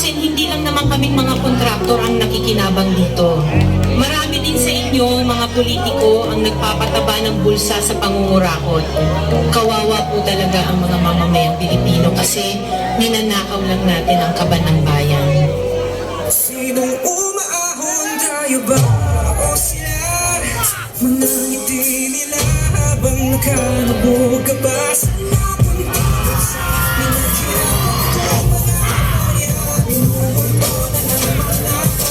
tutuusin, hindi lang naman kaming mga kontraktor ang nakikinabang dito. Marami din sa inyo, mga politiko, ang nagpapataba ng bulsa sa pangungurakot. Kawawa po talaga ang mga mamamayang Pilipino kasi ninanakaw lang natin ang kaban ng bayan. Sinong umaahon, tayo ba o sila? Mga ngiti nila habang nakalubog ka pa sa napunta sa minagyan ko mga bayan. Binubuto na naman ako.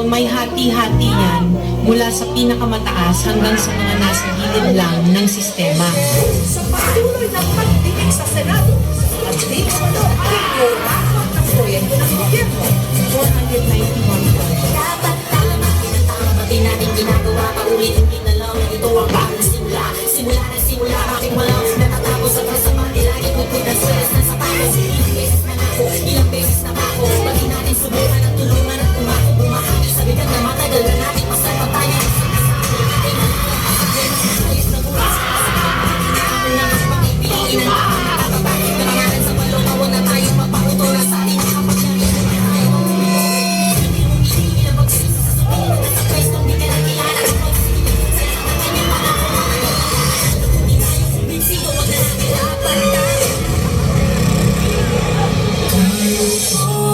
May hati-hati yan mula sa pinakamataas hanggang sa mga nasa gilid lang ng sistema. Sa patuloy ng pagdinig sa Senado, at di umano ang orakot ng proyekto ng gobyerno, 491 projects. Dapat tama, pinatama, pati natin ginagawa, paulit-ulit na lang na ito ang bagong simula. Simula, bakit walang natatapos sa kasama, lagi puput na stress na sa tapos. Ilang beses na ako, ilang beses na ako, pati natin subukan at tulungan at bumahagi sa bigat na matagal na natin masarap tayo.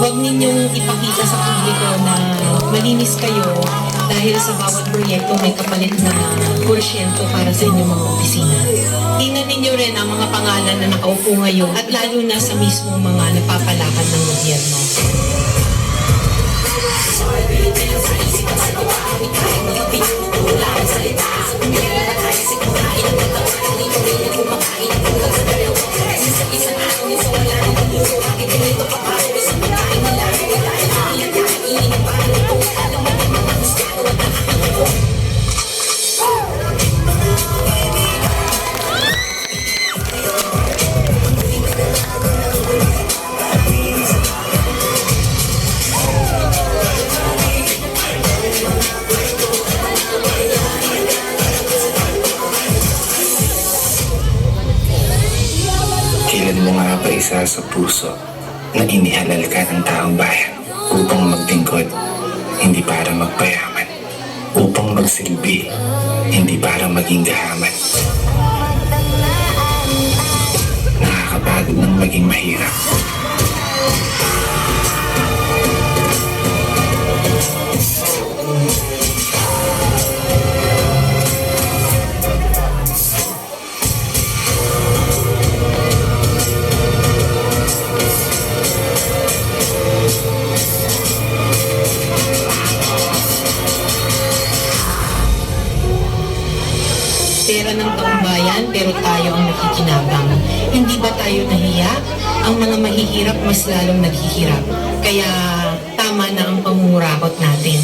Huwag ninyong ipakita sa publiko na malinis kayo dahil sa bawat proyekto may kapalit na porsyento para sa inyong mga opisina. Tingnan ninyo rin ang mga pangalan na nakaupo ngayon at lalo na sa mismong mga napapalakad ng gobyerno. Kailan mo nga ba isa sa puso na inihalal ka ng taong bayan upang magtingkod, hindi para magpayaman, upang magsilbi, hindi para maging gahaman. Nakakapagod ng maging mahirap. Pera ng taong bayan pero tayo ang nakikinabang. Hindi ba tayo nahiya? Ang mga mahihirap mas lalong naghihirap. Kaya tama na ang pangungurakot natin.